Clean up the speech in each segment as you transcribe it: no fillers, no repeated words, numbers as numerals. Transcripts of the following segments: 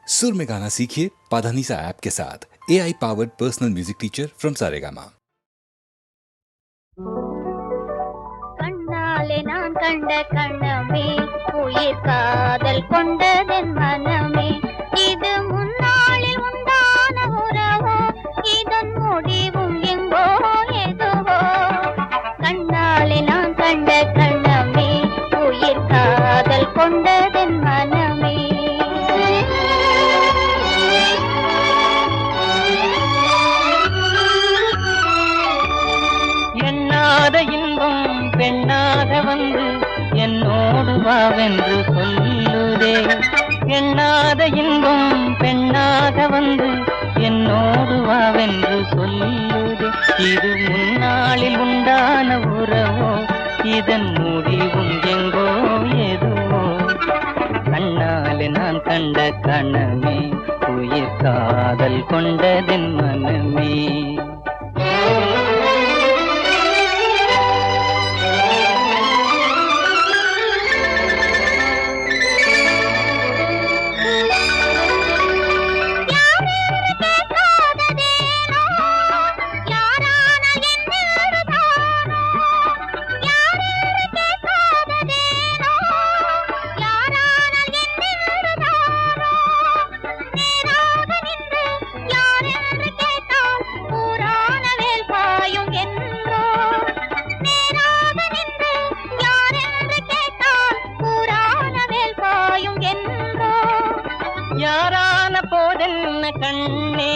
सुर में गाना सीखिए पाधानीसा ऐप के साथ AI powered personal music teacher from Saregama. கண்ணாலே நான் கண்ட கண்ணமே உயிர் காதல் கொண்டதென் மனமே இது முன்னாளில் உண்டான உறவோ இதன் முடிவும் எங்கோ எதுவோ கண்ணாலே நான் கண்ட கண்ணமே உயிர் காதல் கொண்டதென் மனமே எண்ணாத இன்பம் பெண்ணாக வந்து என்னோடு வாவென்று சொல்லுதே. எண்ணாத இன்பம் பெண்ணாக வந்து என்னோடு வாவென்று சொல்லுதே. இது முன்னாளில் உண்டான உறவோ இதன் முடிவும் எங்கோ எதுவோ கண்ணாலே நான் கண்ட கணமே உயிர் காதல் கொண்டதென் மனமே. யாரான போதென்ன கண்ணே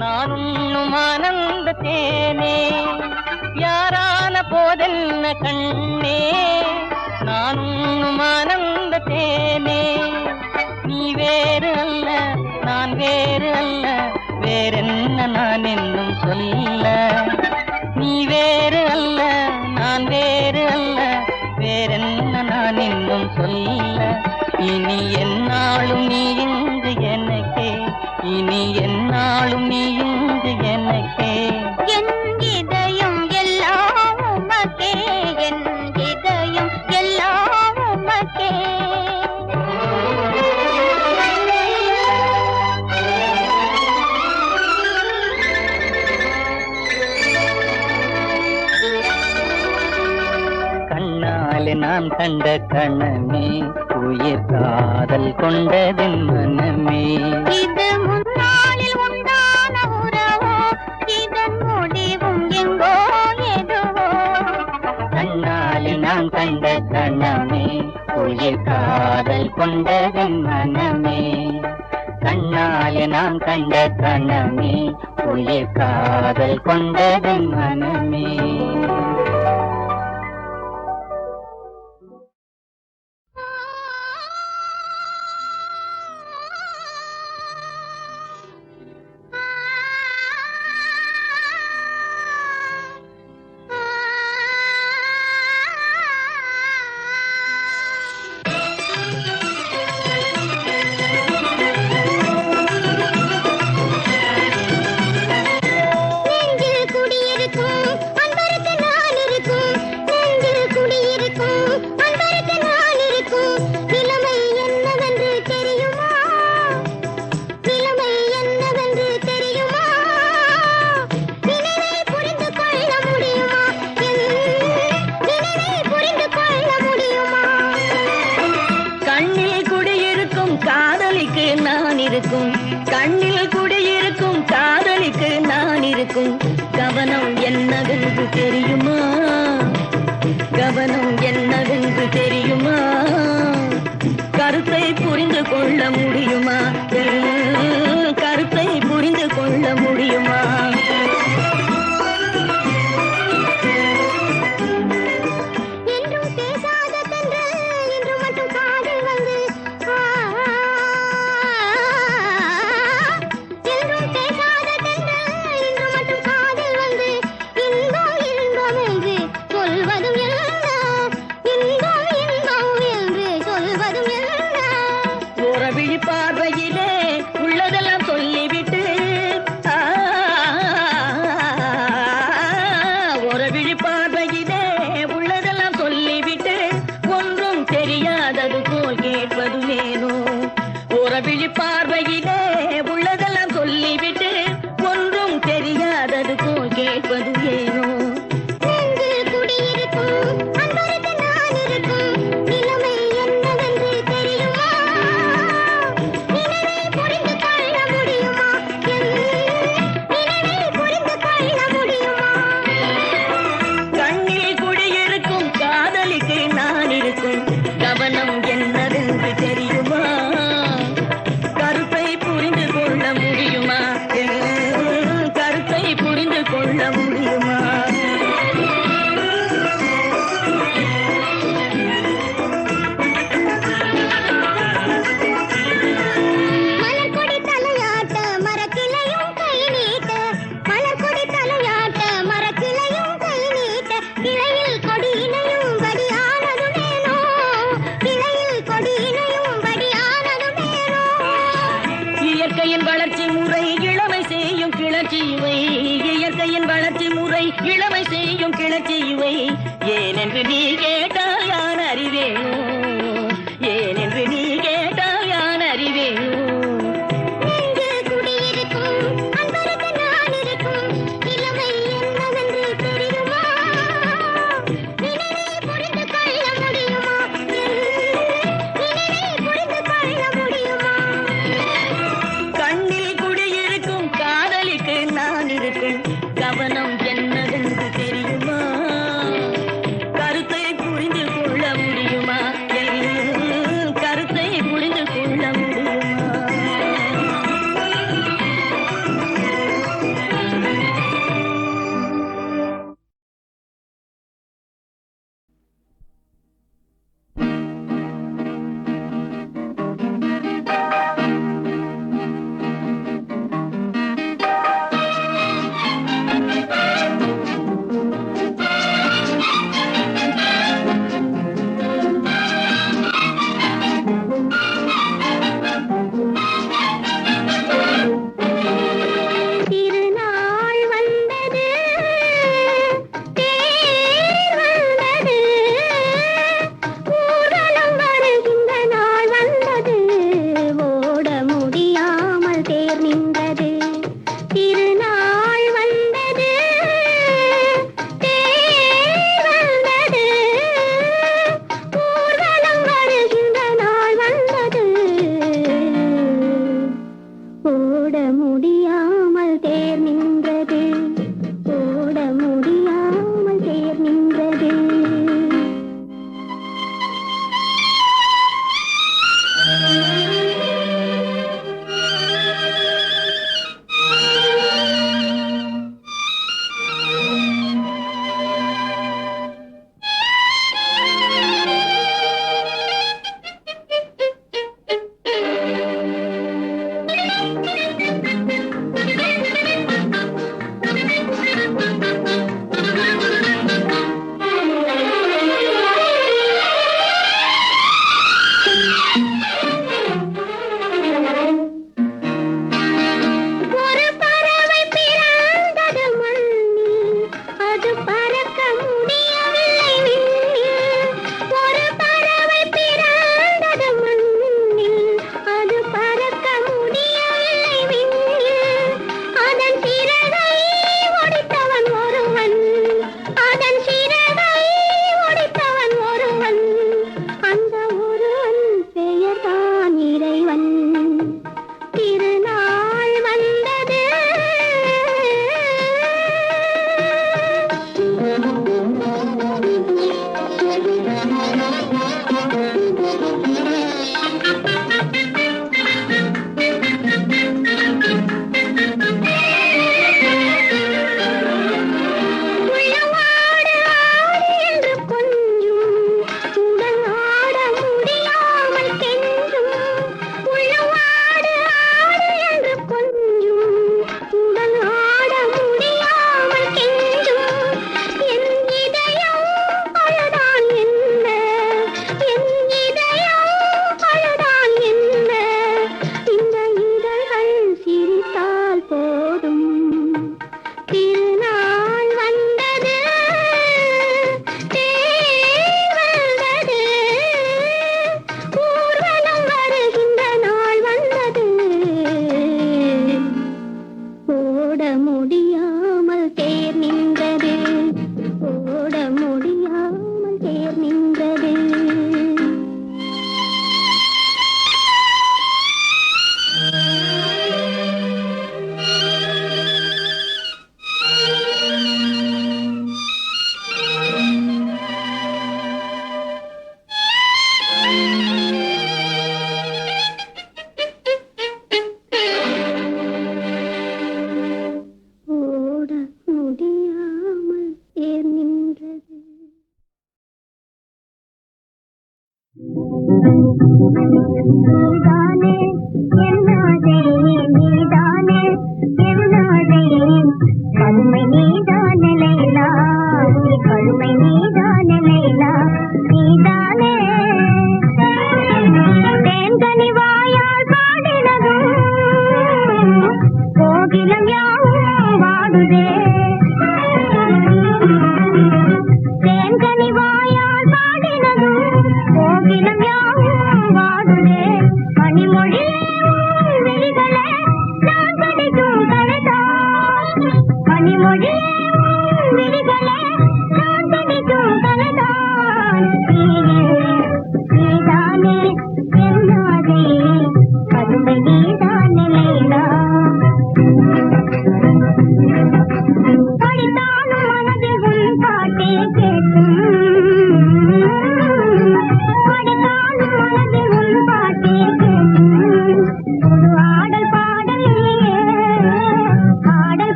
நான் உண்ணும் ஆனந்த தேனே. யாரான போதென்ன கண்ணே நான் உண்ணும் ஆனந்த தேனே. நீ வேறு அல்ல நான் வேறு அல்ல வேறென்ன நான் என்னும் சொல்ல. நீ வேறு அல்ல நான் வேறு அல்ல வேறென்ன நான் என்னும் சொல்ல. இனி என்னாலும் நீ இங்கு எனக்கே இனி என்னாலும் நீ இங்கு எனக்கே. என் இதயம் எல்லாம் உமக்கே என் இதயம் எல்லாம் உமக்கே. கண்ணாலே நான் கண்ட கணமே உயிர் காதல் கொண்டதென் மனமே. இது முன்னாளில் உண்டான உறவோ இதன் முடிவும் எங்கோ எதுவோ கண்ணாலே நான் கண்ட கணமே உயிர் காதல் கொண்டதென் மனமே. கண்ணாலே நான் கண்ட கணமே உயிர் காதல் கொண்டதென் மனமே. கண்ணில் குடியிருக்கும் காதலிக்கு நான் இருக்கும் கவனம் என்னவென்று தெரியுமா? கவனம் என்னவென்று தெரியுமா? கருத்தை புரிந்து கொள்ள முடியுமா? கருத்தை புரிந்து கொள்ள முடியுமா? பார்வையிலே உள்ளதெல்லாம் சொல்லிவிட்டு ஒரு விழி பார்வையிலே உள்ளதெல்லாம் சொல்லிவிட்டு ஒன்றும் தெரியாதது போல் கேட்பது வேணும். ஒரு விழி விழி பார்வையிலே உள்ளதெல்லாம் சொல்லிவிட்டு ஒன்றும் தெரியாதது போல் கேட்பது ஏனோ நெஞ்சில் குடியிருக்கும் அன்பருக்கு நான் இருக்கும் நிலைமை என்னவென்று தெரியுமா? நினைவை புரிந்து கொள்ள முடியுமா? நினைவை புரிந்து கொள்ள முடியுமா? கண்ணில் குடியிருக்கும் காதலிக்கு நான் இருக்கும் கவனம் என்னவென்று தெரியுமா? கருத்தை புரிந்து கொள்ள முடியுமா? கருத்தை புரிந்து கொள்ள முடியுமா? மலர்கொடி தலையாட்ட மரக்கிளையும் கை நீட்ட மலர்கொடி தலையாட்ட மரக்கிளையும் கை நீட்ட கிளையில் கொடி இணையும் படியானதுமேனோ கிளையில் கொடி இணையும் படியானதுமேனோ இயற்கையின் வளர்ச்சி முறை இளமை செய்யும் கிளர்ச்சி இவை இயற்கையின் வளர்ச்சி முறை இளமை செய்யும் கிளர்ச்சி இவை ஏனென்று நீ கேட்டால் யான் அறிவேனோ ஏனென்று நீ கேட்டால் யான் அறிவேனோ நெஞ்சில் குடியிருக்கும் அன்பருக்கு நான் இருக்கும் நிலைமை என்னவென்று தெரியுமா? நினைவை புரிந்து கொள்ள முடியுமா? நினைவை புரிந்து கொள்ள முடியுமா? கண்ணில் குடியிருக்கும் காதலிக்கு நான் இருக்கும் கவனம் என்னவென்று தெரியுமா? கருத்தை புரிந்து கொள்ள முடியுமா?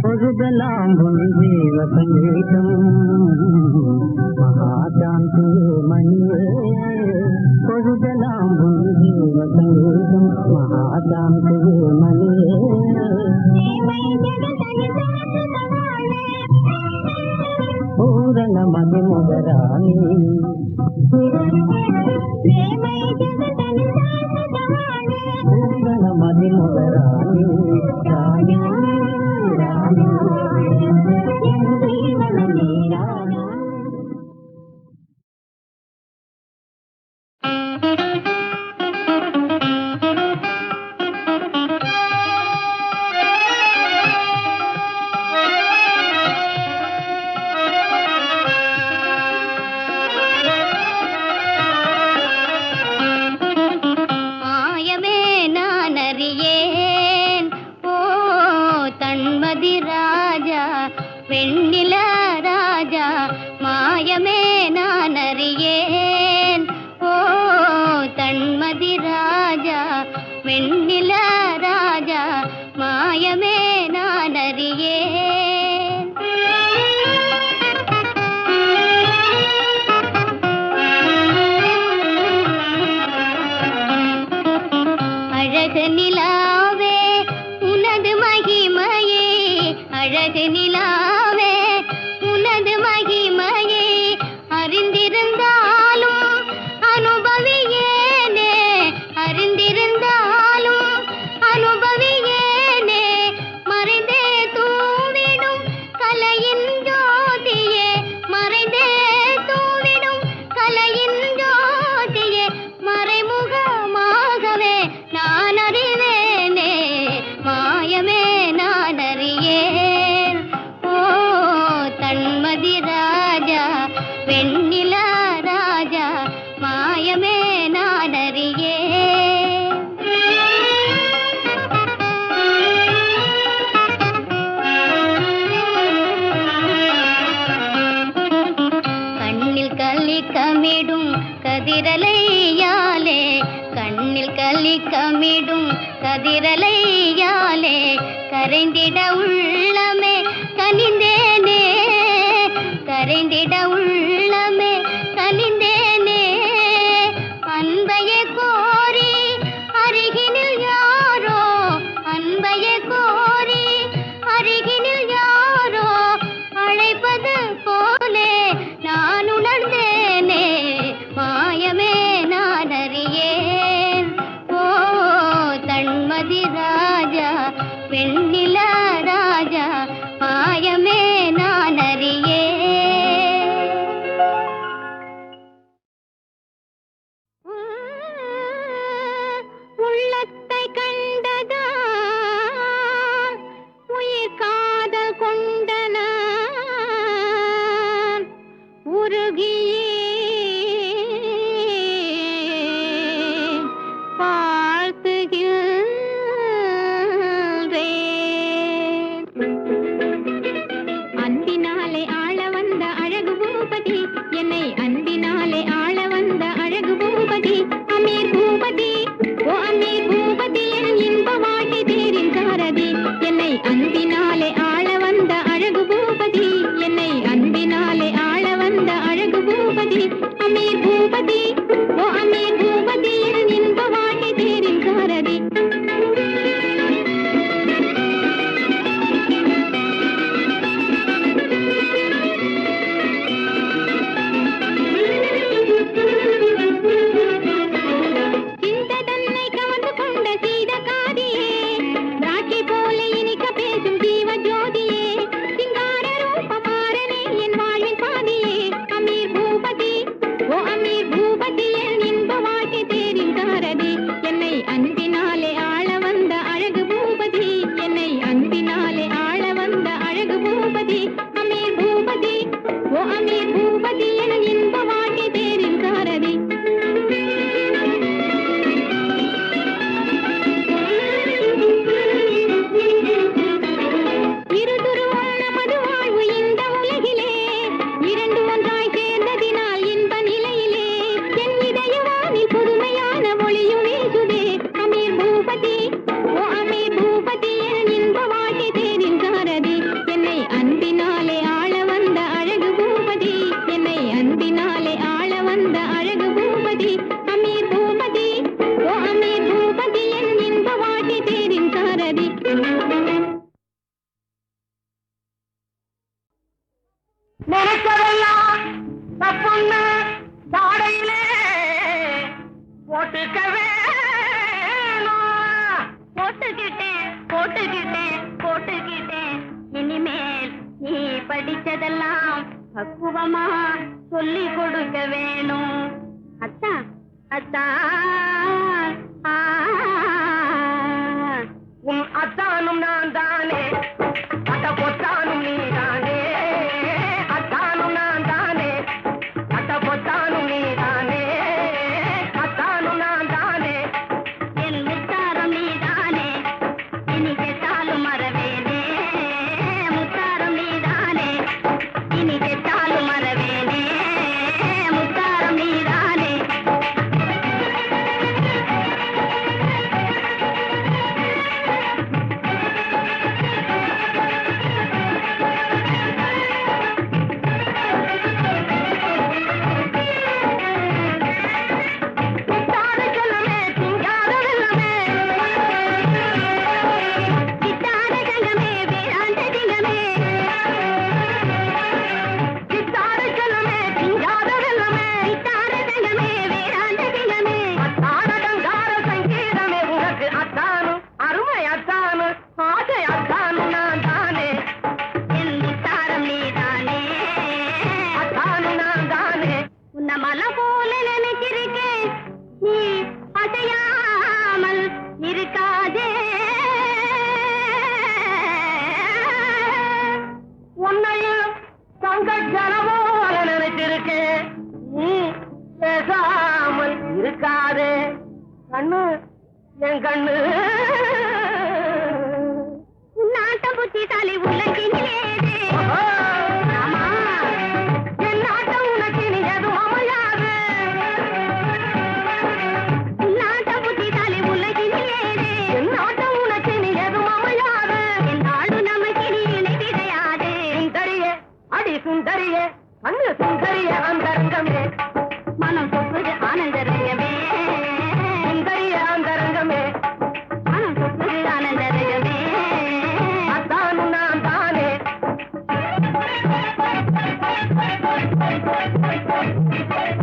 பொழுதெல்லாம் உன் ஜீவ சங்கீதம் மகாசாந்தி மணியே பொழுதெல்லாம் உன் ஜீவ சங்கீதம் மகாசாந்தி மணியே பூரண மதிமுகராணி பூரண மதிமுகராணி ராணி ராணி என் ஜீவனமே ராணி. மாயமே நான் அறியேன் ஓ தன்மதி ராஜா வெண்ணில ராஜா மாயமே நான் அறியேன் ஓ தன்மதி ராஜா வெண்ணில ராஜா மாயமே நான் அறியேன் அழகு நிலாவே உனது மகிமையே அழகு நிலாவே உனது மகிமையே அறிந்திருந்தாலும் அனுபவியேனே அறிந்திருந்தாலும் அனுபவியேனே மறைந்தே தூவிடும் கலையின் ஜோதியே மறைந்தே தூவிடும் கலையின் ஜோதியே மறைமுகமாகவே நான் அறிவேனே மாயமே நான் அறியேன் ஓ தன்மதி ராஜா வெண்ணில ராஜா மாயமே நான் அறியேன் கண்ணில் கலிக்கமிடும் கதிரலையாலே கண்ணில் கலிக்கமிடும் கதிரலையாலே கரைந்திட உள்ளமே கனிந்தேனே கரைந்திட உள்ளமே கனிந்தேனே அன்பையே கோரி அருகினில் யாரோ அன்பையே கோரி அருகினில் யாரோ அழைப்பது போலே நான் உணர்ந்தேனே மாயமே நான் அறியேன் ஓ தன்மதி ராஜா வெண்ணில ராஜா மாயமே நான் அறியேன் போட்டுக்க வேணும். போட்டுக்கிட்டேன் இனிமேல் நீ படிச்சதெல்லாம் பக்குவமா சொல்லி கொடுக்க வேணும். அத்தா அத்தா ஆ, உன் அத்தானும் நான் தானே, அட்ட பொத்தானும் நீ தானே. அத்தானும் நான் தானே, அட்ட பொத்தானும் நீ தானே. அத்தானும் நான் தானே. என் முத்தாரம் நீதானே, இனி கேட்டாலும் மறவேனே. முத்தாரம் நீதானே, இனி கேட்டாலும் மறவேனே. முத்தாரம் நீதானே. சித்தாட செல்லமே, திங்காத வெல்லமே. சித்தாட சங்கமே வேளாண்ட சிங்கமே. சித்தாட செல்லமே, திங்காத வெல்லமே. சித்தாட சங்கமே வேளாண்ட சிங்கமே. அத்தானடங்கார சங்கீதமே உனக்கு அத்தானு, அருமை அத்தானு, ஆசை அத்தானு நான் தானே. என் முத்தாரம் நீதானே. அத்தானு நான் தானே. உன்ன மலை போல நினைச்சிருக்கேன், நீ அசையாமல் இருக்காதே. உன்னையும் தங்க ஜனமோல நினைச்சிருக்கேன், நீ பேசாமல் இருக்காதே. கண்ணு என் கண்ணு. உன்னாட்டம் புத்திசாலி உலகினிலேதே. ஆமா, என் நாட்டம் உனக்கு நீ எதுவும் அமையாது. உன்னாட்டம் புத்திசாலி உலகினிலேதே. என் நாட்டம் உனக்கு நீ எதுவும் அமையாது. என்னாலும் நமக்கு நீ இணை கிடையாது. சுந்தரியே, அடி சுந்தரியே, கண்ணு சுந்தரியே அந்தரங்கமே. மனம் சொப்புது ஆனந்த ரங்கமே. சுந்தரியே அந்தரங்கமே. மனம் சொப்புது ஆனந்த ரங்கமே. அத்தானு நான் தானே. Thank you.